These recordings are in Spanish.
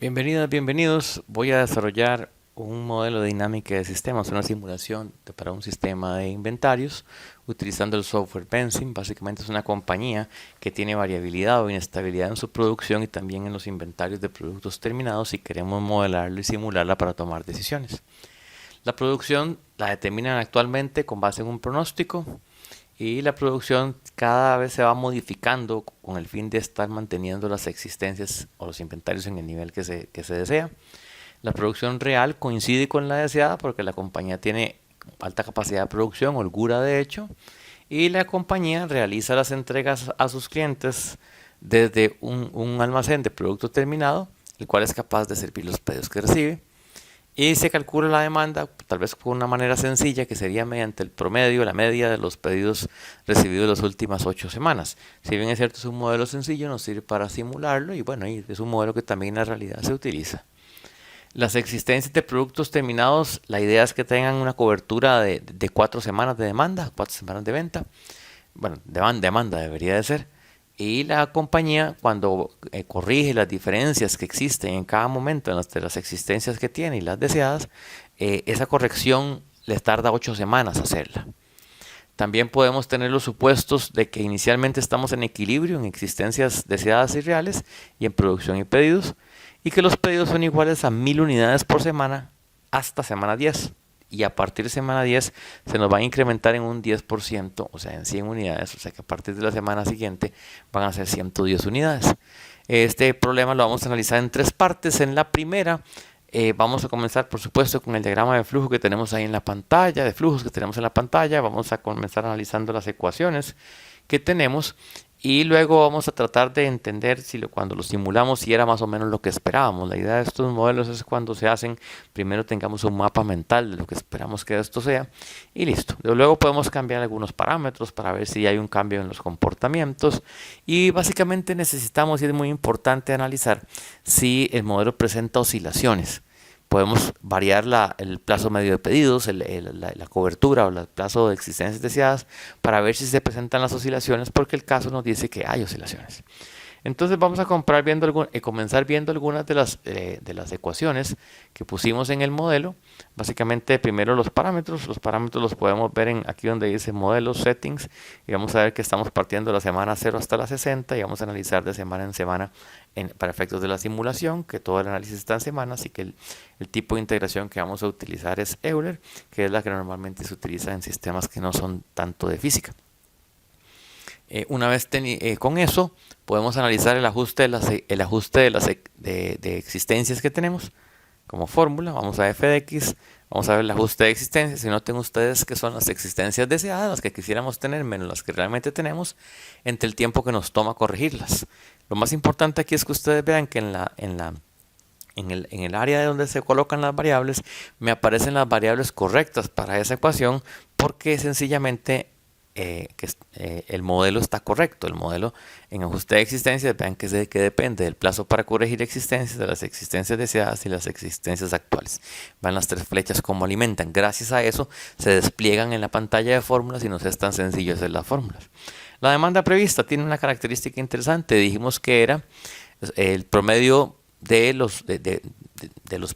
Bienvenidas, bienvenidos. Voy a desarrollar un modelo de dinámica de sistemas, una simulación para un sistema de inventarios utilizando el software Benzim. Básicamente es una compañía que tiene variabilidad o inestabilidad en su producción y también en los inventarios de productos terminados y queremos modelarlo y simularla para tomar decisiones. La producción la determinan actualmente con base en un pronóstico y la producción cada vez se va modificando con el fin de estar manteniendo las existencias o los inventarios en el nivel que se desea. La producción real coincide con la deseada porque la compañía tiene alta capacidad de producción, holgura de hecho, y la compañía realiza las entregas a sus clientes desde un almacén de producto terminado, el cual es capaz de servir los pedidos que recibe. Y se calcula la demanda, tal vez por una manera sencilla, que sería mediante el promedio, la media de los pedidos recibidos las últimas 8 semanas. Si bien es cierto, es un modelo sencillo, nos sirve para simularlo y bueno, es un modelo que también en la realidad se utiliza. Las existencias de productos terminados, la idea es que tengan una cobertura de 4 semanas de demanda, 4 semanas de venta. Bueno, demanda debería de ser. Y la compañía, cuando corrige las diferencias que existen en cada momento de las existencias que tiene y las deseadas, esa corrección les tarda 8 semanas hacerla. También podemos tener los supuestos de que inicialmente estamos en equilibrio en existencias deseadas y reales y en producción y pedidos, y que los pedidos son iguales a 1000 unidades por semana hasta semana 10. Y a partir de semana 10 se nos va a incrementar en un 10%, o sea, en 100 unidades, o sea que a partir de la semana siguiente van a ser 110 unidades. Este problema lo vamos a analizar en 3 partes. En la primera vamos a comenzar, por supuesto, con el diagrama de flujo que tenemos ahí en la pantalla, de flujos que tenemos en la pantalla. Vamos a comenzar analizando las ecuaciones que tenemos y luego vamos a tratar de entender si cuando lo simulamos si era más o menos lo que esperábamos. La idea de estos modelos es cuando se hacen, primero tengamos un mapa mental de lo que esperamos que esto sea y listo. Luego podemos cambiar algunos parámetros para ver si hay un cambio en los comportamientos y básicamente necesitamos, y es muy importante analizar si el modelo presenta oscilaciones. Podemos variar el plazo medio de pedidos, la cobertura o el plazo de existencias deseadas para ver si se presentan las oscilaciones, porque el caso nos dice que hay oscilaciones. Entonces vamos a comenzar viendo algunas de las ecuaciones que pusimos en el modelo. Básicamente primero los parámetros los podemos ver aquí donde dice modelos, settings, y vamos a ver que estamos partiendo de la semana 0 hasta la 60 y vamos a analizar de semana en semana para efectos de la simulación, que todo el análisis está en semanas y que el tipo de integración que vamos a utilizar es Euler, que es la que normalmente se utiliza en sistemas que no son tanto de física. Una vez con eso, podemos analizar el ajuste de existencias que tenemos como fórmula. Vamos a f de x, vamos a ver el ajuste de existencias. Si noten ustedes que son las existencias deseadas, las que quisiéramos tener, menos las que realmente tenemos, entre el tiempo que nos toma corregirlas. Lo más importante aquí es que ustedes vean que en el área de donde se colocan las variables, me aparecen las variables correctas para esa ecuación, porque sencillamente el modelo está correcto. El modelo en ajuste de existencias, vean que depende del plazo para corregir existencias, de las existencias deseadas y las existencias actuales. Van las 3 flechas como alimentan. Gracias a eso se despliegan en la pantalla de fórmulas y nos es tan sencillo hacer las fórmulas. La demanda prevista tiene una característica interesante. Dijimos que era el promedio de los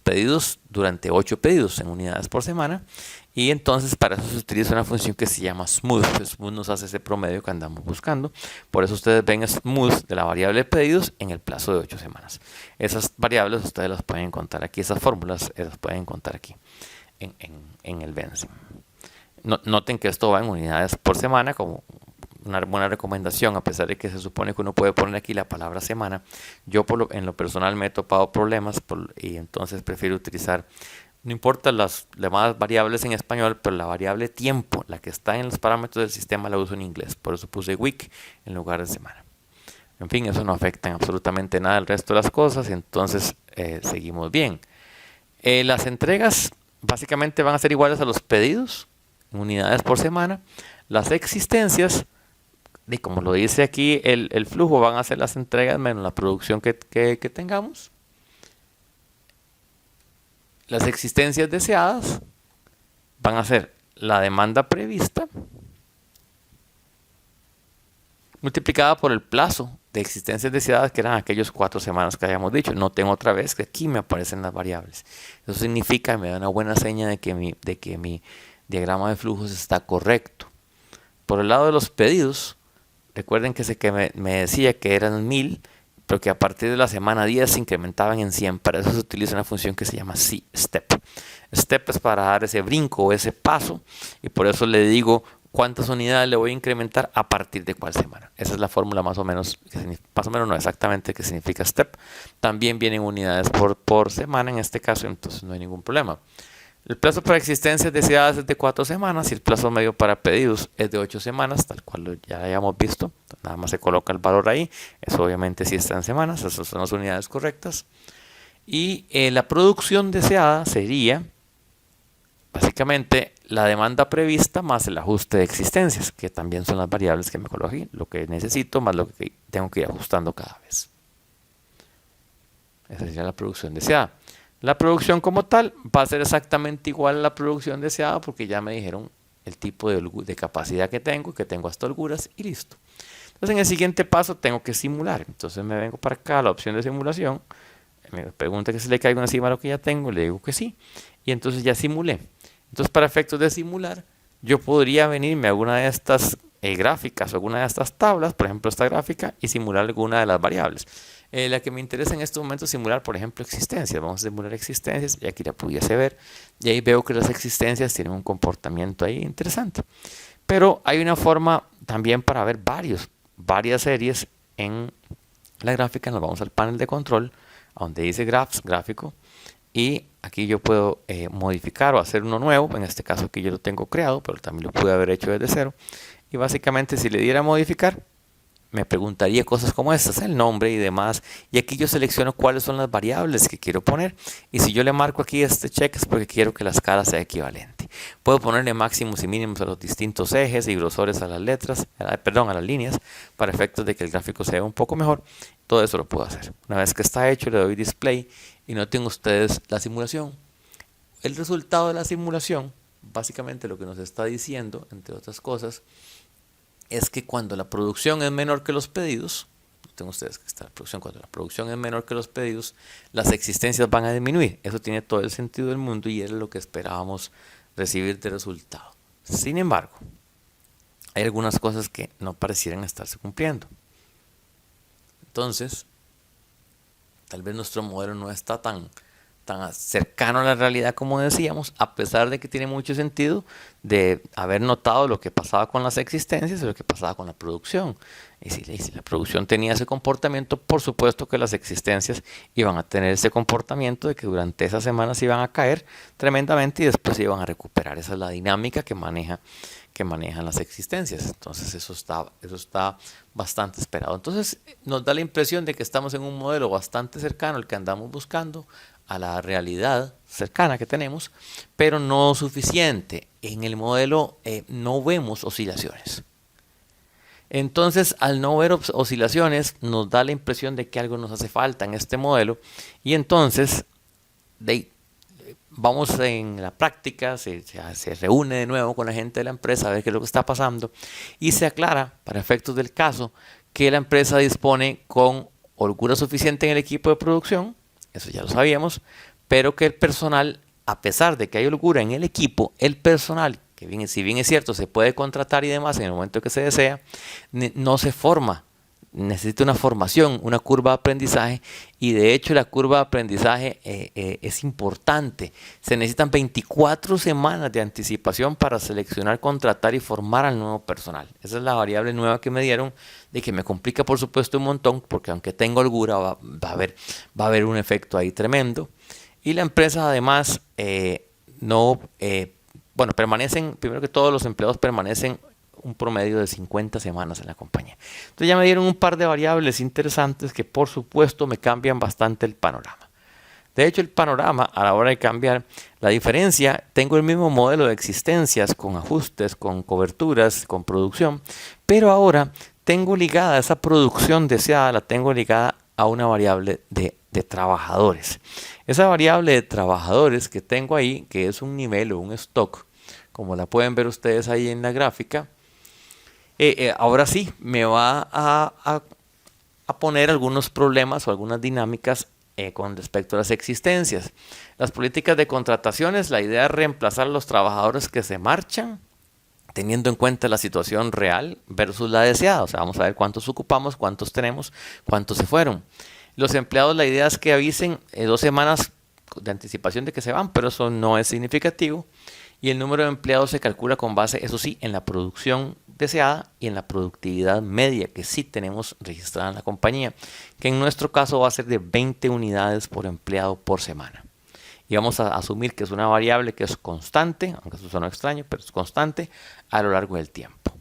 pedidos durante 8 pedidos en unidades por semana, y entonces para eso se utiliza una función que se llama smooth. Smooth nos hace ese promedio que andamos buscando. Por eso ustedes ven smooth de la variable de pedidos en el plazo de 8 semanas. Esas variables ustedes las pueden encontrar aquí, esas fórmulas las pueden encontrar aquí en el Benzim. Noten que esto va en unidades por semana, como una buena recomendación, a pesar de que se supone que uno puede poner aquí la palabra semana. Yo en lo personal me he topado problemas y entonces prefiero utilizar, no importa las demás variables en español, pero la variable tiempo, la que está en los parámetros del sistema, la uso en inglés. Por eso puse week en lugar de semana. En fin, eso no afecta en absolutamente nada el resto de las cosas, y entonces seguimos bien. Las entregas básicamente van a ser iguales a los pedidos en unidades por semana. Las existencias, y como lo dice aquí el flujo, van a ser las entregas menos la producción que tengamos. Las existencias deseadas van a ser la demanda prevista multiplicada por el plazo de existencias deseadas, que eran aquellos 4 semanas que habíamos dicho. Noten otra vez que aquí me aparecen las variables. Eso significa, me da una buena seña de que mi diagrama de flujos está correcto. Por el lado de los pedidos, recuerden que me decía que eran 1000, pero que a partir de la semana 10 se incrementaban en 100. Para eso se utiliza una función que se llama step. Step es para dar ese brinco o ese paso, y por eso le digo cuántas unidades le voy a incrementar a partir de cuál semana. Esa es la fórmula más o menos no exactamente que significa step. También vienen unidades por semana en este caso, entonces no hay ningún problema. El plazo para existencias deseadas es de 4 semanas y el plazo medio para pedidos es de 8 semanas, tal cual ya hayamos visto. Nada más se coloca el valor ahí. Eso obviamente sí está en semanas, esas son las unidades correctas. Y la producción deseada sería básicamente la demanda prevista más el ajuste de existencias, que también son las variables que me coloqué, lo que necesito más lo que tengo que ir ajustando cada vez. Esa sería la producción deseada. La producción como tal va a ser exactamente igual a la producción deseada porque ya me dijeron el tipo de capacidad que tengo hasta holguras y listo. Entonces en el siguiente paso tengo que simular. Entonces me vengo para acá a la opción de simulación. Me pregunta que si le caigo encima a lo que ya tengo, le digo que sí. Y entonces ya simulé. Entonces para efectos de simular, yo podría venirme a alguna de estas gráficas o alguna de estas tablas, por ejemplo esta gráfica, y simular alguna de las variables. La que me interesa en este momento es simular, por ejemplo, existencias. Vamos a simular existencias y aquí la pudiese ver. Y ahí veo que las existencias tienen un comportamiento ahí interesante. Pero hay una forma también para ver varias series en la gráfica. Nos vamos al panel de control, a donde dice Graphs, gráfico. Y aquí yo puedo modificar o hacer uno nuevo. En este caso aquí yo lo tengo creado, pero también lo pude haber hecho desde cero. Y básicamente si le diera a modificar, me preguntaría cosas como estas, el nombre y demás. Y aquí yo selecciono cuáles son las variables que quiero poner. Y si yo le marco aquí este check es porque quiero que la escala sea equivalente. Puedo ponerle máximos y mínimos a los distintos ejes y grosores a las letras, a las líneas, para efectos de que el gráfico sea un poco mejor. Todo eso lo puedo hacer. Una vez que está hecho, le doy display y noten ustedes la simulación. El resultado de la simulación, básicamente lo que nos está diciendo, entre otras cosas, es que cuando la producción es menor que los pedidos, noten ustedes que está la producción, cuando la producción es menor que los pedidos, las existencias van a disminuir. Eso tiene todo el sentido del mundo y era lo que esperábamos recibir de resultado. Sin embargo, hay algunas cosas que no parecieran estarse cumpliendo. Entonces, tal vez nuestro modelo no está tan cercano a la realidad como decíamos, a pesar de que tiene mucho sentido de haber notado lo que pasaba con las existencias y lo que pasaba con la producción. Y si la producción tenía ese comportamiento, por supuesto que las existencias iban a tener ese comportamiento de que durante esas semanas iban a caer tremendamente y después se iban a recuperar. Esa es la dinámica que manejan las existencias. Entonces eso está bastante esperado. Entonces nos da la impresión de que estamos en un modelo bastante cercano al que andamos buscando, a la realidad cercana que tenemos, pero no suficiente. En el modelo no vemos oscilaciones. Entonces, al no ver oscilaciones, nos da la impresión de que algo nos hace falta en este modelo. Y entonces, vamos en la práctica, se reúne de nuevo con la gente de la empresa a ver qué es lo que está pasando. Y se aclara, para efectos del caso, que la empresa dispone con holgura suficiente en el equipo de producción. Eso ya lo sabíamos, pero que el personal, a pesar de que hay holgura en el equipo, el personal, que si bien es cierto, se puede contratar y demás en el momento que se desea, no se forma. Necesita una formación, una curva de aprendizaje, y de hecho la curva de aprendizaje es importante. Se necesitan 24 semanas de anticipación para seleccionar, contratar y formar al nuevo personal. Esa es la variable nueva que me dieron, de que me complica por supuesto un montón, porque aunque tengo holgura va a haber un efecto ahí tremendo. Y la empresa además permanecen, primero que todo los empleados permanecen un promedio de 50 semanas en la compañía. Entonces ya me dieron un par de variables interesantes que por supuesto me cambian bastante el panorama. De hecho, el panorama a la hora de cambiar la diferencia, tengo el mismo modelo de existencias con ajustes, con coberturas, con producción, pero ahora tengo ligada esa producción deseada, la tengo ligada a una variable de trabajadores. Esa variable de trabajadores que tengo ahí, que es un nivel o un stock, como la pueden ver ustedes ahí en la gráfica, ahora sí me va a a poner algunos problemas o algunas dinámicas con respecto a las existencias. Las políticas de contrataciones, la idea es reemplazar a los trabajadores que se marchan, teniendo en cuenta la situación real versus la deseada. O sea, vamos a ver cuántos ocupamos, cuántos tenemos, cuántos se fueron. Los empleados, la idea es que avisen 2 semanas de anticipación de que se van, pero eso no es significativo. Y el número de empleados se calcula con base, eso sí, en la producción deseada y en la productividad media que sí tenemos registrada en la compañía, que en nuestro caso va a ser de 20 unidades por empleado por semana. Y vamos a asumir que es una variable que es constante, aunque eso suena extraño, pero es constante a lo largo del tiempo.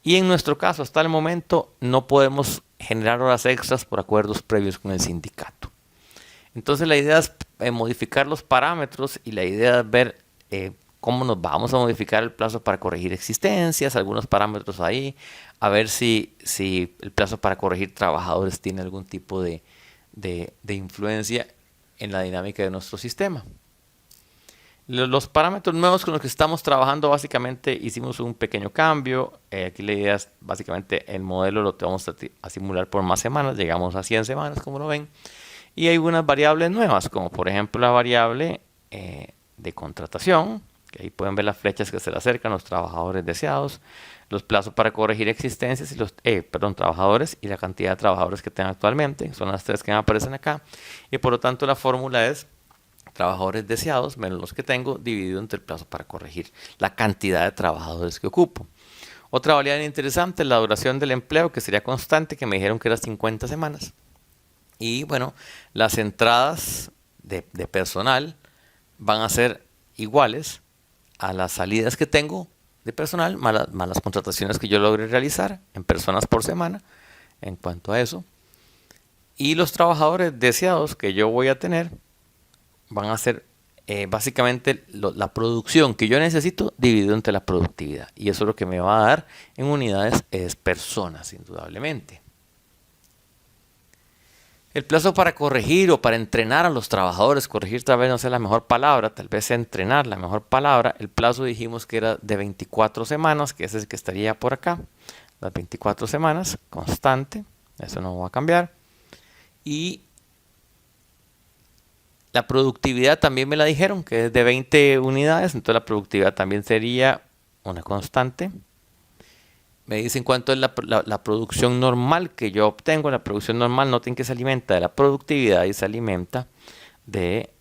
Y en nuestro caso, hasta el momento, no podemos generar horas extras por acuerdos previos con el sindicato. Entonces la idea es modificar los parámetros y la idea es ver cómo nos vamos a modificar el plazo para corregir existencias, algunos parámetros ahí, a ver si el plazo para corregir trabajadores tiene algún tipo de influencia en la dinámica de nuestro sistema. Los parámetros nuevos con los que estamos trabajando, básicamente hicimos un pequeño cambio. Aquí la idea es básicamente el modelo lo vamos a simular por más semanas, llegamos a 100 semanas como lo ven. Y hay unas variables nuevas, como por ejemplo la variable de contratación, que ahí pueden ver las flechas que se le acercan, los trabajadores deseados, los plazos para corregir existencias y trabajadores y la cantidad de trabajadores que tengan actualmente, son las 3 que me aparecen acá. Y por lo tanto la fórmula es trabajadores deseados menos los que tengo dividido entre el plazo para corregir la cantidad de trabajadores que ocupo. Otra variable interesante es la duración del empleo, que sería constante, que me dijeron que era 50 semanas. Y bueno, las entradas de personal van a ser iguales a las salidas que tengo de personal, más las contrataciones que yo logre realizar en personas por semana, en cuanto a eso. Y los trabajadores deseados que yo voy a tener van a ser básicamente la producción que yo necesito dividido entre la productividad. Y eso lo que me va a dar en unidades es personas, indudablemente. El plazo para corregir o para entrenar a los trabajadores, corregir tal vez no sea la mejor palabra, tal vez entrenar la mejor palabra. El plazo dijimos que era de 24 semanas, que ese es el que estaría por acá. Las 24 semanas, constante, eso no va a cambiar. Y la productividad también me la dijeron, que es de 20 unidades, entonces la productividad también sería una constante. Me dicen cuánto es la producción normal que yo obtengo. La producción normal, noten que se alimenta de la productividad y se alimenta de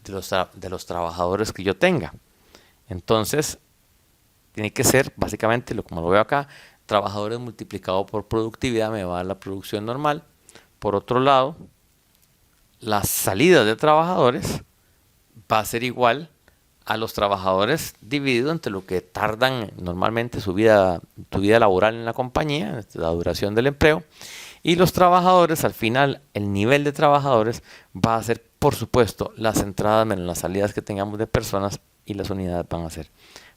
los trabajadores que yo tenga. Entonces, tiene que ser, básicamente, como lo veo acá, trabajadores multiplicado por productividad me va a dar la producción normal. Por otro lado, las salidas de trabajadores va a ser igual a los trabajadores dividido entre lo que tardan normalmente su vida laboral en la compañía, la duración del empleo, y los trabajadores, al final, el nivel de trabajadores va a ser, por supuesto, las entradas menos las salidas que tengamos de personas, y las unidades van a ser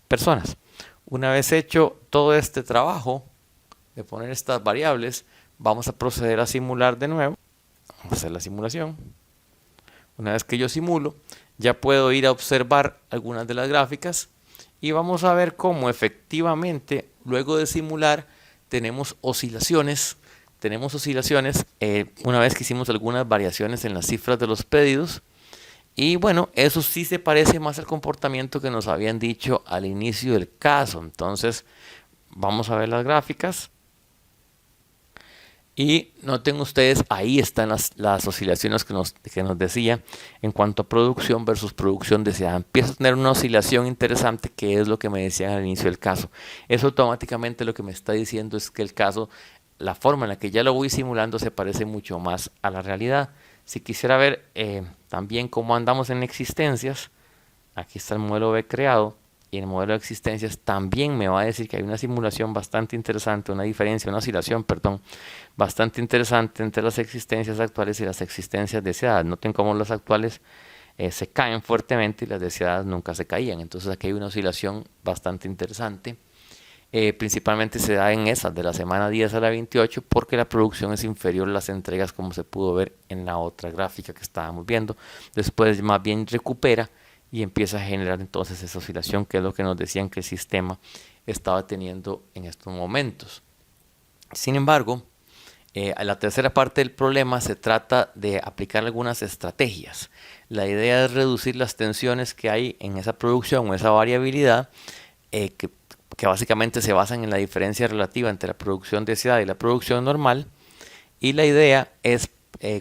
personas. Una vez hecho todo este trabajo de poner estas variables, vamos a proceder a simular de nuevo. Vamos a hacer la simulación. Una vez que yo simulo, ya puedo ir a observar algunas de las gráficas y vamos a ver cómo efectivamente, luego de simular, tenemos oscilaciones. Una vez que hicimos algunas variaciones en las cifras de los pedidos. Y bueno, eso sí se parece más al comportamiento que nos habían dicho al inicio del caso. Entonces, vamos a ver las gráficas. Y noten ustedes, ahí están las oscilaciones que nos decía en cuanto a producción versus producción deseada. Empieza a tener una oscilación interesante, que es lo que me decían al inicio del caso. Eso automáticamente lo que me está diciendo es que el caso, la forma en la que ya lo voy simulando, se parece mucho más a la realidad. Si quisiera ver también cómo andamos en existencias, aquí está el modelo B creado. Y en el modelo de existencias también me va a decir que hay una simulación bastante interesante, una oscilación, bastante interesante entre las existencias actuales y las existencias deseadas. Noten cómo las actuales se caen fuertemente y las deseadas nunca se caían. Entonces aquí hay una oscilación bastante interesante. Principalmente se da en esas de la semana 10 a la 28 porque la producción es inferior a las entregas, como se pudo ver en la otra gráfica que estábamos viendo. Después más bien recupera y empieza a generar entonces esa oscilación, que es lo que nos decían que el sistema estaba teniendo en estos momentos. Sin embargo, La tercera parte del problema se trata de aplicar algunas estrategias. La idea es reducir las tensiones que hay en esa producción o esa variabilidad eh, que, que básicamente se basan en la diferencia relativa entre la producción deseada y la producción normal. Y la idea es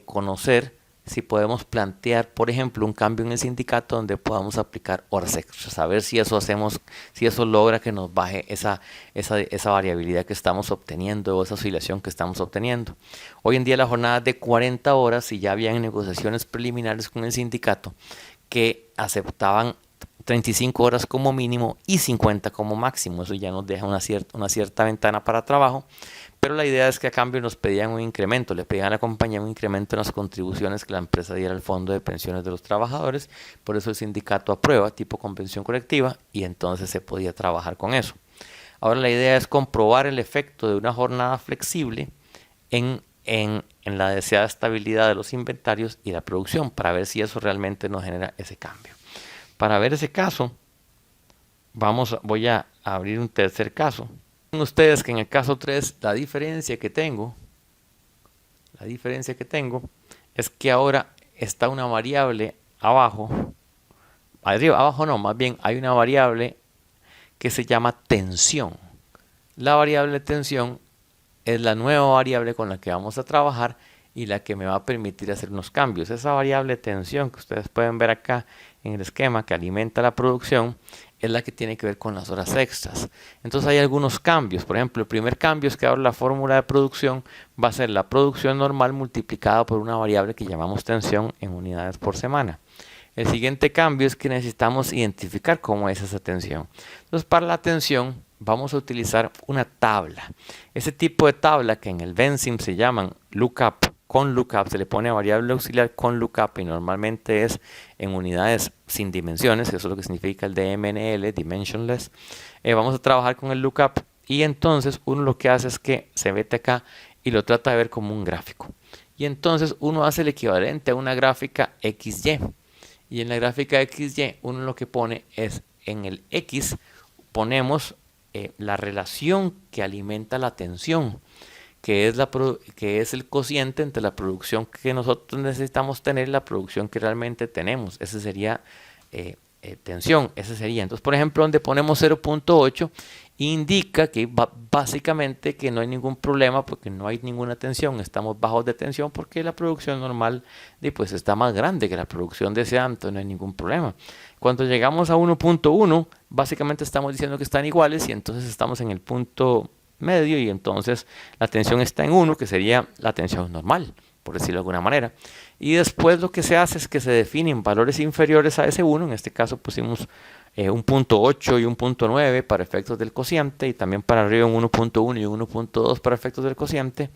conocer si podemos plantear, por ejemplo, un cambio en el sindicato donde podamos aplicar horas extras, saber si eso hacemos, si eso logra que nos baje esa variabilidad que estamos obteniendo o esa oscilación que estamos obteniendo. Hoy en día la jornada es de 40 horas y ya habían negociaciones preliminares con el sindicato que aceptaban 35 horas como mínimo y 50 como máximo. Eso ya nos deja una cierta ventana para trabajo. Pero la idea es que a cambio nos pedían un incremento, le pedían a la compañía un incremento en las contribuciones que la empresa diera al fondo de pensiones de los trabajadores. Por eso el sindicato aprueba tipo convención colectiva y entonces se podía trabajar con eso. Ahora la idea es comprobar el efecto de una jornada flexible en la deseada estabilidad de los inventarios y la producción para ver si eso realmente nos genera ese cambio. Para ver ese caso, voy a abrir un tercer caso. Ustedes que en el caso 3 la diferencia que tengo es que ahora está una variable abajo, abajo no, más bien hay una variable que se llama tensión. La variable tensión es la nueva variable con la que vamos a trabajar y la que me va a permitir hacer unos cambios. Esa variable tensión que ustedes pueden ver acá en el esquema que alimenta la producción es la que tiene que ver con las horas extras. Entonces hay algunos cambios. Por ejemplo, el primer cambio es que ahora la fórmula de producción va a ser la producción normal multiplicada por una variable que llamamos tensión en unidades por semana. El siguiente cambio es que necesitamos identificar cómo es esa tensión. Entonces, para la tensión vamos a utilizar una tabla. Ese tipo de tabla que en el Vensim se llaman lookup, con lookup se le pone a variable auxiliar con lookup y normalmente es en unidades sin dimensiones, que eso es lo que significa el DMNL, dimensionless. Vamos a trabajar con el lookup y entonces uno lo que hace es que se mete acá y lo trata de ver como un gráfico. Y entonces uno hace el equivalente a una gráfica XY. Y en la gráfica XY uno lo que pone es en el X ponemos la relación que alimenta la tensión, que es el cociente entre la producción que nosotros necesitamos tener y la producción que realmente tenemos. Ese sería tensión, ese sería. Entonces, por ejemplo, donde ponemos 0.8 indica que básicamente que no hay ningún problema porque no hay ninguna tensión, estamos bajos de tensión porque la producción normal pues está más grande que la producción deseada, entonces no hay ningún problema. Cuando llegamos a 1.1, básicamente estamos diciendo que están iguales y entonces estamos en el punto medio y entonces la tensión está en 1, que sería la tensión normal, por decirlo de alguna manera. Y después lo que se hace es que se definen valores inferiores a ese 1, en este caso pusimos 1.8 y 1.9 para efectos del cociente y también para arriba un 1.1 y un 1.2 para efectos del cociente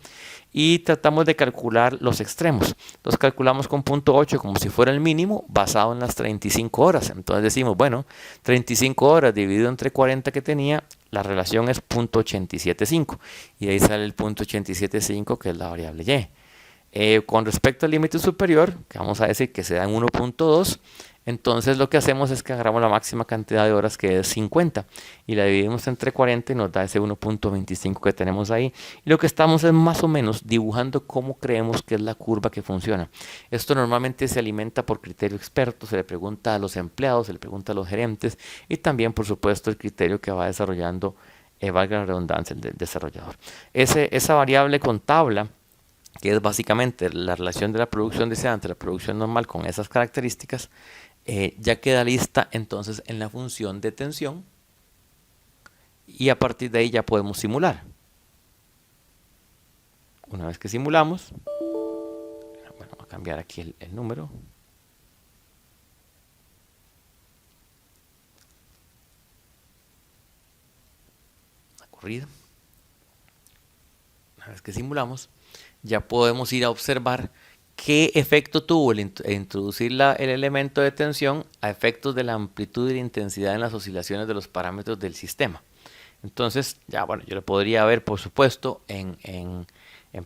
y tratamos de calcular los extremos. Entonces calculamos con 0.8 como si fuera el mínimo basado en las 35 horas. Entonces decimos, bueno, 35 horas dividido entre 40 que tenía, la relación es 0.875 y de ahí sale el 0.875 que es la variable y. Con respecto al límite superior, que vamos a decir que se da en 1.2, entonces lo que hacemos es que agarramos la máxima cantidad de horas que es 50 y la dividimos entre 40 y nos da ese 1.25 que tenemos ahí. Y lo que estamos es más o menos dibujando cómo creemos que es la curva que funciona. Esto normalmente se alimenta por criterio experto, se le pregunta a los empleados, se le pregunta a los gerentes y también por supuesto el criterio que va desarrollando, valga la redundancia, el del desarrollador. Esa variable con tabla, que es básicamente la relación de la producción deseada entre la producción normal con esas características, ya queda lista entonces en la función de tensión y a partir de ahí ya podemos simular. Una vez que simulamos, bueno, voy a cambiar aquí el número. La corrida. Una vez que simulamos, ya podemos ir a observar qué efecto tuvo el introducir el elemento de tensión a efectos de la amplitud y la intensidad en las oscilaciones de los parámetros del sistema. Entonces, ya bueno, yo lo podría ver, por supuesto, en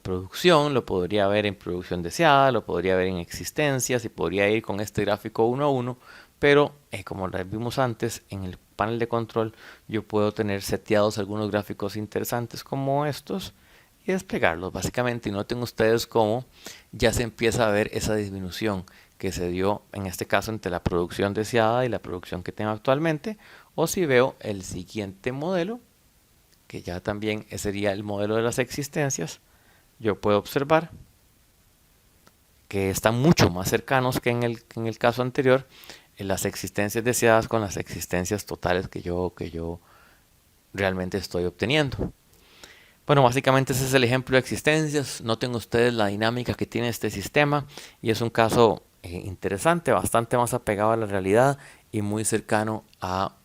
producción, lo podría ver en producción deseada, lo podría ver en existencias y podría ir con este gráfico uno a uno, pero como lo vimos antes, en el panel de control yo puedo tener seteados algunos gráficos interesantes como estos, y desplegarlos básicamente. Y noten ustedes cómo ya se empieza a ver esa disminución que se dio en este caso entre la producción deseada y la producción que tengo actualmente. O si veo el siguiente modelo, que ya también sería el modelo de las existencias, yo puedo observar que están mucho más cercanos que en el caso anterior, en las existencias deseadas con las existencias totales que yo realmente estoy obteniendo. Bueno, básicamente ese es el ejemplo de existencias. Noten ustedes la dinámica que tiene este sistema y es un caso interesante, bastante más apegado a la realidad y muy cercano a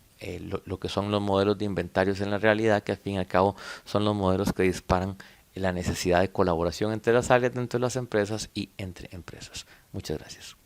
lo que son los modelos de inventarios en la realidad, que al fin y al cabo son los modelos que disparan la necesidad de colaboración entre las áreas dentro de las empresas y entre empresas. Muchas gracias.